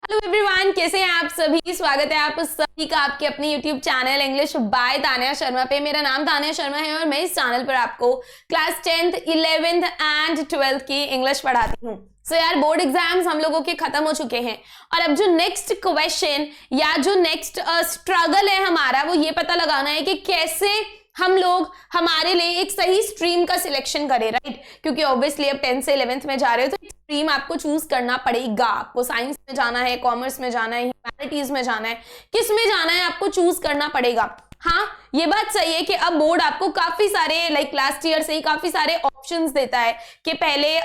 Hello everyone, कैसे हैं आप सभी। स्वागत है आप सभी का आपके अपने YouTube channel English by Tanya Sharma पे। मेरा नाम तान्या शर्मा है और मैं इस चैनल पर आपको class 10th 11th and 12th की इंग्लिश पढ़ाती हूँ। सो यार, बोर्ड एग्जाम्स हम लोगों के खत्म हो चुके हैं और अब जो नेक्स्ट क्वेश्चन या जो नेक्स्ट स्ट्रगल है हमारा, वो ये पता लगाना है कि कैसे हम लोग हमारे लिए एक सही स्ट्रीम का सिलेक्शन करें, राइट। क्योंकि ऑब्वियसली अब 10th से 11th में जा रहे हो तो एक स्ट्रीम आपको चूज करना पड़ेगा। आपको साइंस में जाना है, कॉमर्स में जाना है, ह्यूमैनिटीज में जाना है, किस में जाना है आपको चूज करना पड़ेगा। हाँ, ये बात सही है कि अब बोर्ड आपको काफी सारे लास्ट ईयर से ही काफी सारे ऑप्शंस देता है कि पहले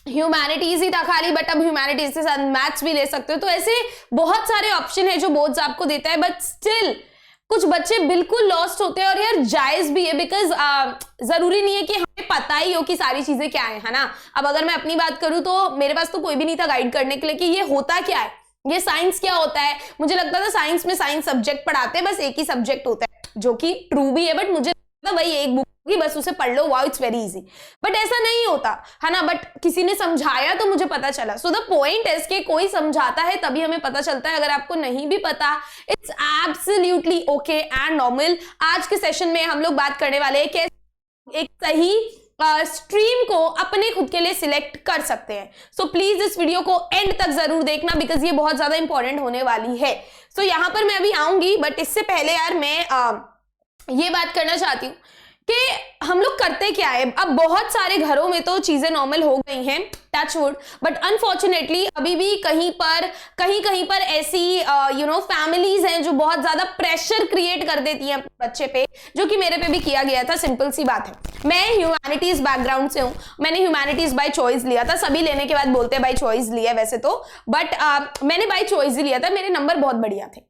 ह्यूमैनिटीज ही था खाली, बट अब ह्यूमैनिटीज के साथ मैथ्स भी ले सकते हो। तो ऐसे बहुत सारे ऑप्शन है जो बोर्ड्स आपको देता है, बट स्टिल कुछ बच्चे बिल्कुल लॉस्ट होते हैं और यार जायज भी है, बिकॉज जरूरी नहीं है कि हमें पता ही हो कि सारी चीजें क्या है ना। अब अगर मैं अपनी बात करूं तो मेरे पास तो कोई भी नहीं था गाइड करने के लिए कि ये होता क्या है, ये साइंस क्या होता है। मुझे लगता था साइंस में साइंस सब्जेक्ट पढ़ाते हैं, बस एक ही सब्जेक्ट होता है, जो कि ट्रू भी है, बट मुझे लगता वही एक बुक होगी, बस उसे पढ़ लो, wow it's very easy. But ऐसा नहीं होता है ना, बट किसी ने समझाया तो मुझे पता चला। सो द पॉइंट इज कि कोई समझाता है तभी हमें पता चलता है। अगर आपको नहीं भी पता, it's absolutely okay and normal. आज के सेशन में हम लोग बात करने वाले हैं कि एक सही स्ट्रीम को अपने खुद के लिए सिलेक्ट कर सकते हैं। सो प्लीज इस वीडियो को एंड तक जरूर देखना, बिकॉज ये बहुत ज्यादा इंपॉर्टेंट होने वाली है। सो यहां पर मैं अभी आऊंगी, बट इससे पहले यार मैं ये बात करना चाहती हूँ कि हम लोग करते क्या है। अब बहुत सारे घरों में तो चीजें नॉर्मल हो गई हैं, टच वुड, बट अनफॉर्चुनेटली अभी भी कहीं कहीं पर ऐसी फैमिलीज हैं जो बहुत ज्यादा प्रेशर क्रिएट कर देती हैं बच्चे पे, जो कि मेरे पे भी किया गया था। सिंपल सी बात है, मैं ह्यूमैनिटीज बैकग्राउंड से हूं, मैंने ह्यूमैनिटीज बाय चॉइस लिया था। सभी लेने के बाद बोलते हैं बाय चॉइस लिया वैसे तो, बट मैंने बाय चॉइस ही लिया था। मेरे नंबर बहुत बढ़िया थे,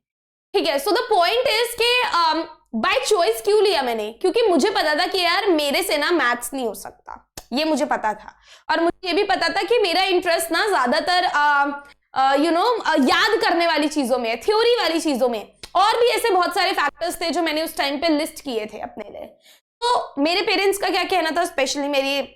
ठीक है। सो द पॉइंट इज के बाय चॉइस क्यों लिया मैंने, क्योंकि मुझे पता था कि यार मेरे से ना मैथ्स नहीं हो सकता, ये मुझे पता था। और मुझे ये भी पता था कि मेरा इंटरेस्ट ना ज्यादातर याद करने वाली चीजों में, थ्योरी वाली चीजों में, और भी ऐसे बहुत सारे फैक्टर्स थे जो मैंने उस टाइम पे लिस्ट किए थे अपने लिए। तो मेरे पेरेंट्स का क्या कहना था, स्पेशली मेरी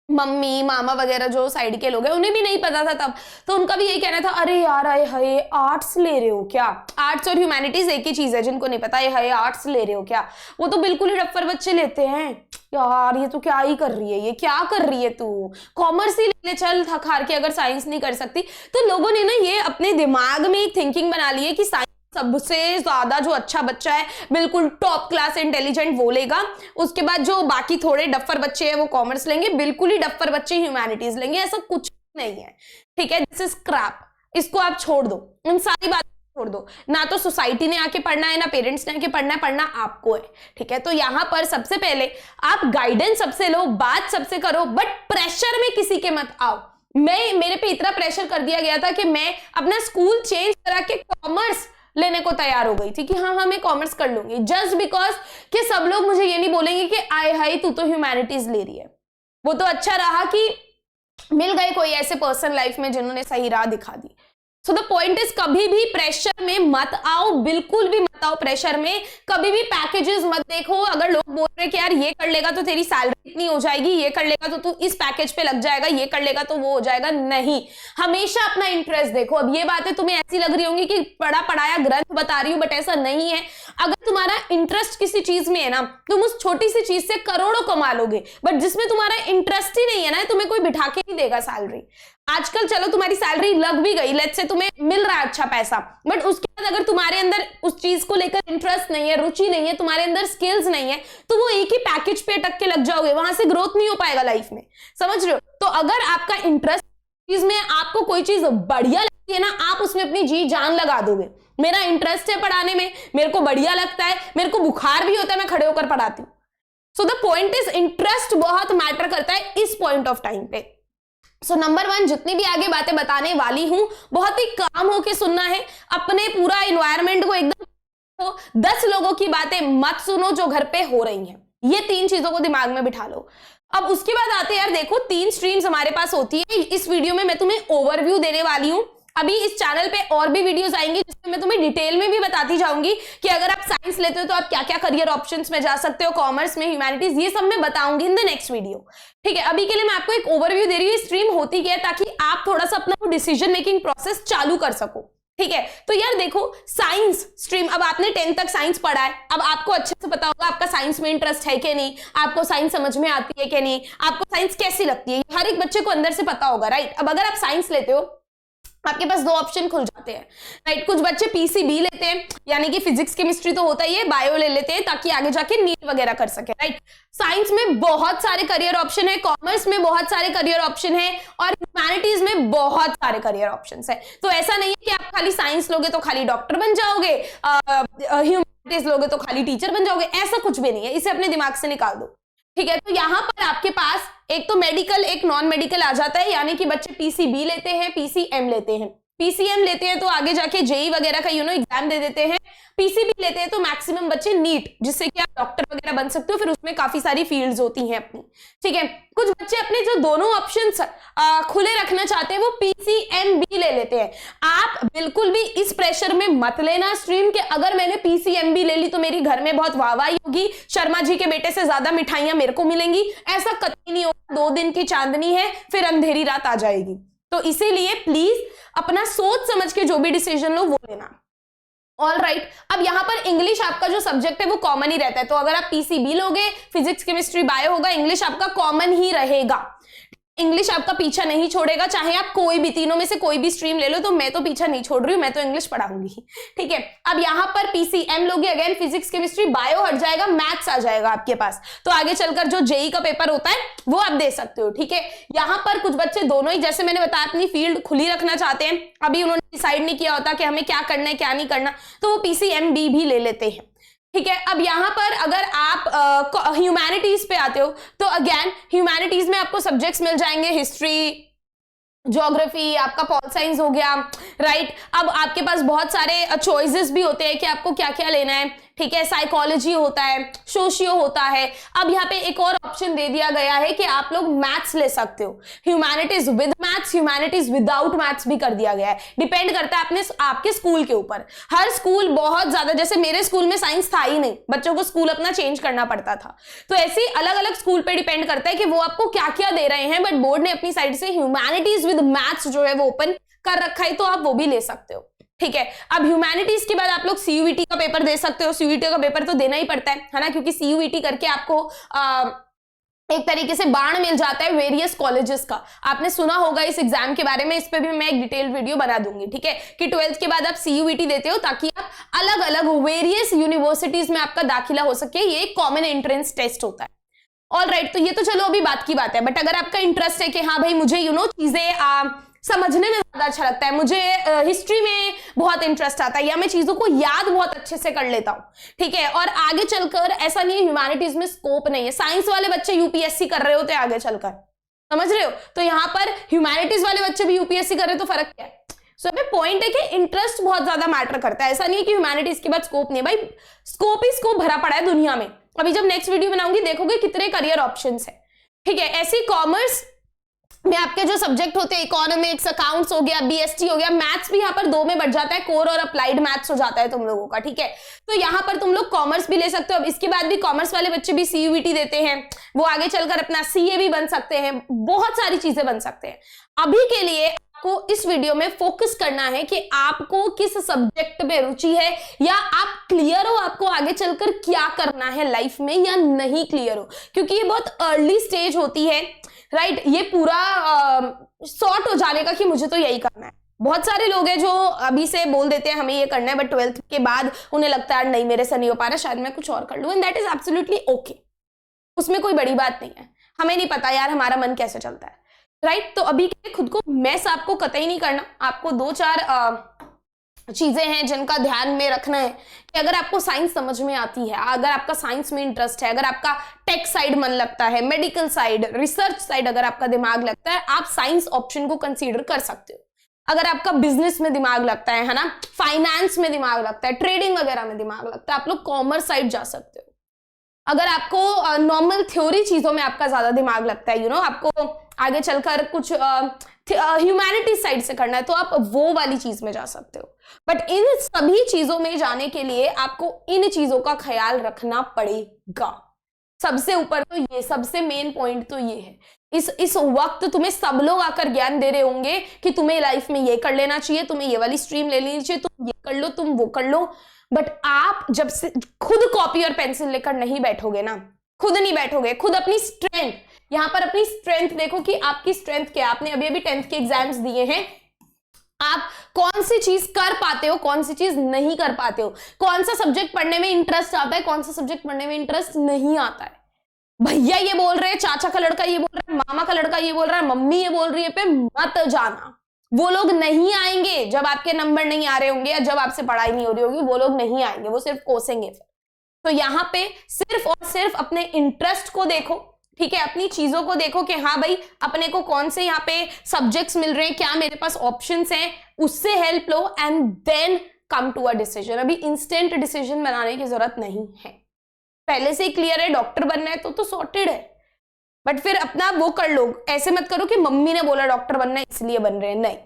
मम्मी मामा वगैरह जो साइड के लोग हैं, उन्हें भी नहीं पता था तब, तो उनका भी यही कहना था, अरे यार आए हाय आर्ट्स ले रहे हो क्या। आर्ट्स और ह्यूमैनिटीज एक ही चीज है, जिनको नहीं पता, ये हाय आर्ट्स ले रहे हो क्या, वो तो बिल्कुल ही डफ्फर बच्चे लेते हैं यार, ये तो क्या ही कर रही है, ये क्या कर रही है तू, कॉमर्स ही ले चल थक हार के, अगर साइंस नहीं कर सकती। तो लोगों ने ना ये अपने दिमाग में एक थिंकिंग बना ली है कि सबसे ज्यादा जो अच्छा बच्चा है, बिल्कुल टॉप क्लास इंटेलिजेंट, वो लेगा। उसके बाद जो बाकी थोड़े डफ्फर बच्चे हैं वो कॉमर्स लेंगे, बिल्कुल ही डफ्फर बच्चे ह्यूमैनिटीज लेंगे। ऐसा कुछ नहीं है, ठीक है। दिस इज क्रैप, इसको आप छोड़ दो, इन सारी बातों छोड़ दो। ना तो सोसाइटी ने आके पढ़ना है, ना पेरेंट्स ने आके पढ़ना है, पढ़ना आपको है, ठीक है। तो यहां पर सबसे पहले आप गाइडेंस सबसे लो, बात सबसे करो, बट प्रेशर में किसी के मत आओ। मेरे पे इतना प्रेशर कर दिया गया था कि मैं अपना स्कूल चेंज करा के कॉमर्स लेने को तैयार हो गई थी कि हाँ मैं कॉमर्स कर लूंगी, जस्ट बिकॉज कि सब लोग मुझे ये नहीं बोलेंगे कि आय हाय तू तो ह्यूमैनिटीज ले रही है। वो तो अच्छा रहा कि मिल गए कोई ऐसे पर्सन लाइफ में जिन्होंने सही राह दिखा दी। सो द पॉइंट इज, कभी भी प्रेशर में मत आओ, बिल्कुल भी मत आओ प्रेशर में। कभी भी पैकेजेस मत देखो। अगर लोग बोल रहे कि यार ये कर लेगा तो तेरी सैलरी इतनी हो जाएगी, ये कर लेगा तो तू इस पैकेज पे लग जाएगा, ये कर लेगा तो वो हो जाएगा, नहीं। हमेशा अपना इंटरेस्ट देखो। अब ये बातें तुम्हें ऐसी लग रही होंगी कि पढ़ा पढ़ाया ग्रंथ बता रही हूँ, बट ऐसा नहीं है। अगर तुम्हारा इंटरेस्ट किसी चीज में है ना, तुम उस छोटी सी चीज से करोड़ों कमा लोगे, बट जिसमें तुम्हारा इंटरेस्ट ही नहीं है ना, तुम्हें कोई बिठा के नहीं देगा सैलरी। आजकल चलो तुम्हारी सैलरी लग भी गई, लेट्स से तुम्हें मिल रहा है अच्छा पैसा, बट उसके बाद अगर तुम्हारे अंदर उस चीज को लेकर इंटरेस्ट नहीं है, रुचि नहीं है, तुम्हारे अंदर स्किल्स नहीं है, तो वो एक ही पैकेज पे अटक के लग जाओगे, वहां से ग्रोथ नहीं हो पाएगा लाइफ में, समझ रहे हो। तो अगर आपका इंटरेस्ट चीज में, आपको कोई चीज बढ़िया लगती है ना, आप उसमें अपनी जी जान लगा दोगे। मेरा इंटरेस्ट है पढ़ाने में, मेरे को बढ़िया लगता है, मेरे को बुखार भी होता है, मैं खड़े होकर पढ़ाती हूँ। So the point is, interest बहुत मैटर करता है इस पॉइंट ऑफ टाइम पे। सो नंबर 1, जितनी भी आगे बातें बताने वाली हूं, बहुत ही काम होके सुनना है। अपने पूरा एनवायरनमेंट को एकदम 10 लोगों की बातें मत सुनो जो घर पे हो रही हैं। ये 3 चीजों को दिमाग में बिठा लो। अब उसके बाद आते हैं यार, देखो 3 स्ट्रीम्स हमारे पास होती है। इस वीडियो में मैं तुम्हें ओवरव्यू देने वाली हूं अभी इस चैनल पे और भी वीडियोस आएंगी जिसमें मैं तुम्हें डिटेल में भी बताती जाऊंगी कि अगर आप साइंस लेते हो तो आप क्या क्या करियर ऑप्शंस में जा सकते हो, कॉमर्स में, ह्यूमैनिटीज, ये सब मैं बताऊंगी इन द नेक्स्ट वीडियो। ठीक है, अभी के लिए मैं आपको एक ओवरव्यू दे रही हूँ स्ट्रीम होती क्या है, ताकि आप थोड़ा सा अपना डिसीजन मेकिंग प्रोसेस चालू कर सको। ठीक है, तो यार देखो, साइंस स्ट्रीम, अब आपने 10th तक साइंस पढ़ा है, अब आपको अच्छे से पता होगा आपका साइंस में इंटरेस्ट है कि नहीं, आपको साइंस समझ में आती है कि नहीं, आपको साइंस कैसी लगती है, हर एक बच्चे को अंदर से पता होगा, राइट। अब अगर आप साइंस लेते हो आपके पास दो ऑप्शन खुल जाते हैं, राइट। कुछ बच्चे पीसीबी लेते हैं, यानी कि फिजिक्स केमिस्ट्री तो होता ही है, बायो ले लेते हैं ताकि आगे जाके नीट वगैरह कर सके, राइट। साइंस में बहुत सारे करियर ऑप्शन है, कॉमर्स में बहुत सारे करियर ऑप्शन है, और ह्यूमैनिटीज में बहुत सारे करियर ऑप्शन है। तो ऐसा नहीं है कि आप खाली साइंस लोगे तो खाली डॉक्टर बन जाओगे, ह्यूमैनिटीज लोगे तो खाली टीचर बन जाओगे, ऐसा कुछ भी नहीं है, इसे अपने दिमाग से निकाल दो। ठीक है, तो यहां पर आपके पास एक तो मेडिकल एक नॉन मेडिकल आ जाता है, यानी कि बच्चे पीसीबी लेते हैं, पीसीएम लेते हैं। पीसीएम लेते हैं तो आगे जाके जेई वगैरह का एग्जाम दे देते हैं, पीसीबी लेते हैं तो मैक्सिमम बच्चे नीट, जिससे कि आप डॉक्टर वगैरह बन सकते हो, फिर उसमें काफी सारी फील्ड्स होती हैं अपनी। ठीक है, कुछ बच्चे अपने जो दोनों ऑप्शंस खुले रखना चाहते हैं वो पीसीएमबी ले लेते हैं। आप बिल्कुल भी इस प्रेशर में मत लेना स्ट्रीम के, अगर मैंने पीसीएमबी ले ली तो मेरी घर में बहुत वाहवाही होगी, शर्मा जी के बेटे से ज्यादा मिठाइयां मेरे को मिलेंगी, ऐसा कतई नहीं होगा। 2 दिन की चांदनी है, फिर अंधेरी रात आ जाएगी। तो इसीलिए प्लीज अपना सोच समझ के जो भी डिसीजन लो वो लेना। ऑल राइट, अब यहां पर इंग्लिश आपका जो सब्जेक्ट है वो कॉमन ही रहता है, तो अगर आप पीसीबी लोगे, फिजिक्स केमिस्ट्री बायो होगा, इंग्लिश आपका कॉमन ही रहेगा। इंग्लिश आपका पीछा नहीं छोड़ेगा, चाहे आप कोई भी तीनों में से कोई भी स्ट्रीम ले लो, तो मैं तो पीछा नहीं छोड़ रही हूं, मैं तो इंग्लिश पढ़ाऊंगी। ठीक है, अब यहां पर पीसीएम लोगे, अगेन फिजिक्स केमिस्ट्री बायो हट जाएगा, मैथ्स आ जाएगा आपके पास, तो आगे चलकर जो जेई का पेपर होता है वो आप दे सकते हो। ठीक है, यहां पर कुछ बच्चे दोनों ही, जैसे मैंने बताया, अपनी फील्ड खुली रखना चाहते हैं, अभी उन्होंने डिसाइड नहीं किया होता कि हमें क्या करना है क्या नहीं करना, तो वो पीसीएमबी भी ले लेते हैं। ठीक है, अब यहां पर अगर आप ह्यूमैनिटीज पे आते हो तो अगेन ह्यूमैनिटीज में आपको सब्जेक्ट्स मिल जाएंगे, हिस्ट्री, ज्योग्राफी, आपका पॉल साइंस हो गया, राइट। अब आपके पास बहुत सारे चॉइसेस भी होते हैं कि आपको क्या क्या लेना है। ठीक है, साइकोलॉजी होता है, सोशियो होता है। अब यहाँ पे एक और ऑप्शन दे दिया गया है कि आप लोग मैथ्स ले सकते हो, humanities with maths, humanities without maths भी कर दिया गया है। डिपेंड करता है अपने आपके स्कूल के ऊपर, हर स्कूल बहुत ज्यादा, जैसे मेरे स्कूल में साइंस था ही नहीं, बच्चों को स्कूल अपना चेंज करना पड़ता था, तो ऐसे ही अलग अलग स्कूल पे डिपेंड करता है कि वो आपको क्या क्या दे रहे हैं, बट बोर्ड ने अपनी साइड से ह्यूमैनिटीज विद मैथ्स जो है वो ओपन कर रखा है, तो आप वो भी ले सकते हो। ठीक है, अब ह्यूमैनिटीज के बाद आप लोग सीयूईटी का पेपर दे सकते हो, सीयूईटी का पेपर तो देना ही पड़ता है ना, क्योंकि सीयूईटी करके आपको एक तरीके से बाण मिल जाता है वेरियस कॉलेजेस का। आपने सुना होगा इस एग्जाम के बारे में, इस पे भी मैं एक डिटेल वीडियो बना दूंगी। ठीक है, कि 12th के बाद आप सीयूईटी देते हो ताकि आप अलग अलग वेरियस यूनिवर्सिटीज में आपका दाखिला हो सके, ये एक कॉमन एंट्रेंस टेस्ट होता है। ऑल राइट, तो ये तो चलो अभी बात की बात है, बट अगर आपका इंटरेस्ट है कि हाँ भाई मुझे चीजें समझने में ज्यादा अच्छा लगता है, मुझे हिस्ट्री में बहुत इंटरेस्ट आता है, या मैं चीजों को याद बहुत अच्छे से कर लेता हूं, ठीक है, और आगे चलकर ऐसा नहीं है ह्यूमैनिटीज में स्कोप नहीं है, साइंस वाले बच्चे यूपीएससी कर रहे होते हैं आगे चलकर, समझ रहे हो, तो यहां पर ह्यूमैनिटीज वाले बच्चे भी यूपीएससी कर रहे हो, तो फर्क क्या है। सो पॉइंट है कि इंटरेस्ट बहुत ज्यादा मैटर करता है, ऐसा नहीं है कि ह्यूमैनिटीज के बाद स्कोप नहीं है, भाई स्कोप ही स्कोप भरा पड़ा है दुनिया में। अभी जब नेक्स्ट वीडियो बनाऊंगी देखोगे कितने करियर ऑप्शंस है। ठीक है, ऐसी कॉमर्स में आपके जो सब्जेक्ट होते हैं, इकोनॉमिक्स, अकाउंट्स हो गया, बीएसटी हो गया, मैथ्स भी यहाँ पर 2 में बढ़ जाता है, कोर और अप्लाइड मैथ्स हो जाता है तुम लोगों का। ठीक है, तो यहाँ पर तुम लोग कॉमर्स भी ले सकते हो। अब इसके बाद भी कॉमर्स वाले बच्चे भी सीयूईटी देते हैं, वो आगे चलकर अपना सीए भी बन सकते हैं, बहुत सारी चीजें बन सकते हैं। अभी के लिए आपको इस वीडियो में फोकस करना है कि आपको किस सब्जेक्ट में रुचि है, या आप क्लियर हो आपको आगे चलकर क्या करना है लाइफ में, या नहीं क्लियर हो, क्योंकि ये बहुत अर्ली स्टेज होती है, राइट। ये पूरा सॉर्ट हो जाने का कि मुझे तो यही करना है। बहुत सारे लोग हैं जो अभी से बोल देते हैं हमें ये करना है, बट 12th के बाद उन्हें लगता है नहीं मेरे से नहीं हो पा रहा, शायद मैं कुछ और कर लूं, and that is absolutely okay, उसमें कोई बड़ी बात नहीं है। हमें नहीं पता यार हमारा मन कैसे चलता है, राइट। तो अभी के खुद को मैस आपको कतई नहीं करना, आपको 2-4 चीजें हैं जिनका ध्यान में रखना है कि अगर आपको साइंस समझ में आती है, अगर आपका साइंस में इंटरेस्ट है, अगर आपका टेक साइड मन लगता है, मेडिकल साइड, रिसर्च साइड अगर आपका दिमाग लगता है, आप साइंस ऑप्शन को कंसीडर कर सकते हो। अगर आपका बिजनेस में दिमाग लगता है ना, फाइनेंस में दिमाग लगता है, ट्रेडिंग वगैरह में दिमाग लगता है, आप लोग कॉमर्स साइड जा सकते हो। अगर आपको नॉर्मल थ्योरी चीजों में आपका ज्यादा दिमाग लगता है, आपको आगे चलकर कुछ ह्यूमैनिटी साइड से करना है, तो आप वो वाली चीज में जा सकते हो। बट इन सभी चीजों में जाने के लिए आपको इन चीजों का ख्याल रखना पड़ेगा। सबसे ऊपर तो ये, सबसे मेन पॉइंट तो ये है। इस वक्त तुम्हें सब लोग आकर ज्ञान दे रहे होंगे कि तुम्हें लाइफ में ये कर लेना चाहिए, तुम्हें ये वाली स्ट्रीम ले लेनी चाहिए, तुम ये कर लो, तुम वो कर लो। बट आप जब से खुद कॉपी और पेंसिल लेकर नहीं बैठोगे ना, खुद नहीं बैठोगे, खुद अपनी स्ट्रेंथ, यहां पर अपनी स्ट्रेंथ देखो कि आपकी स्ट्रेंथ क्या है। आपने अभी 10th के एग्जाम्स दिए हैं, आप कौन सी चीज कर पाते हो, कौन सी चीज नहीं कर पाते हो, कौन सा सब्जेक्ट पढ़ने में इंटरेस्ट आता है, कौन सा सब्जेक्ट पढ़ने में इंटरेस्ट नहीं आता है। भैया ये बोल रहे हैं, चाचा का लड़का ये बोल रहा है, मामा का लड़का ये बोल रहा है, मम्मी ये बोल रही है, पे मत जाना। वो लोग नहीं आएंगे जब आपके नंबर नहीं आ रहे होंगे या जब आपसे पढ़ाई नहीं हो रही होगी, वो लोग नहीं आएंगे, वो सिर्फ कोसेंगे। तो यहाँ पे सिर्फ और सिर्फ अपने इंटरेस्ट को देखो, ठीक है, अपनी चीजों को देखो कि हाँ भाई अपने को कौन से यहाँ पे सब्जेक्ट्स मिल रहे हैं, क्या मेरे पास ऑप्शंस हैं, उससे हेल्प लो and then come to a decision. अभी इंस्टेंट डिसीजन बनाने की जरूरत नहीं है, पहले से ही क्लियर है डॉक्टर बनना है तो सॉर्टेड है। बट फिर अपना वो कर लो, ऐसे मत करो कि मम्मी ने बोला डॉक्टर बनना है इसलिए बन रहे हैं, नहीं,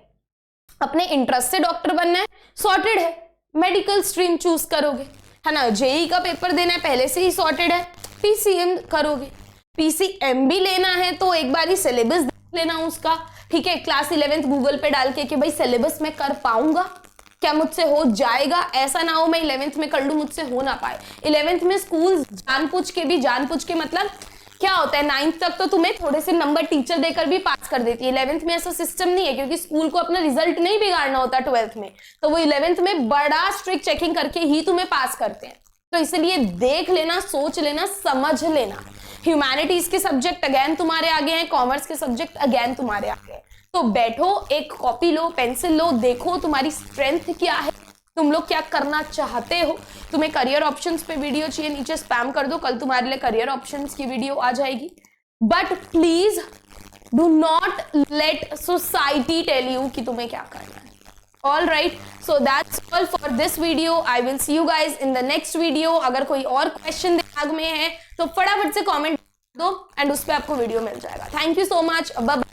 अपने इंटरेस्ट से डॉक्टर बनना है, सॉर्टेड है, मेडिकल स्ट्रीम चूज करोगे, है ना, जेई का पेपर देना है, पहले से ही सॉर्टेड है, पीसीएम करोगे, पीसीएम भी लेना है तो एक बार ही सिलेबस देख लेना उसका, ठीक है, क्लास 11th गूगल पे डाल के कि भाई सिलेबस में कर पाऊंगा क्या, मुझसे हो जाएगा, ऐसा ना हो मैं 11th में कर लूं मुझसे हो ना पाए। 11th में स्कूल जानबूझ के मतलब क्या होता है, 9th तक तो तुम्हें थोड़े से नंबर टीचर देकर भी पास कर देती है, 11th में ऐसा सिस्टम नहीं है, क्योंकि स्कूल को अपना रिजल्ट नहीं बिगाड़ना होता 12th में, तो वो 11th में बड़ा स्ट्रिक्ट चेकिंग करके ही तुम्हें पास करते हैं। तो इसलिए देख लेना, सोच लेना, समझ लेना। ह्यूमैनिटीज के सब्जेक्ट अगेन तुम्हारे आगे हैं, कॉमर्स के सब्जेक्ट अगेन तुम्हारे आगे हैं, तो बैठो, एक कॉपी लो, पेंसिल लो, देखो तुम्हारी स्ट्रेंथ क्या है, तुम लोग क्या करना चाहते हो। तुम्हें करियर ऑप्शंस पे वीडियो चाहिए, नीचे स्पैम कर दो, कल तुम्हारे लिए करियर ऑप्शंस की वीडियो आ जाएगी। But please do not let society tell you कि तुम्हें क्या करना है। All right, so that's all for this video. I will see you guys in the next video. अगर कोई और क्वेश्चन दिमाग में है तो फटाफट से कॉमेंट दो एंड उस पर आपको वीडियो मिल जाएगा। Thank you so much. Bye.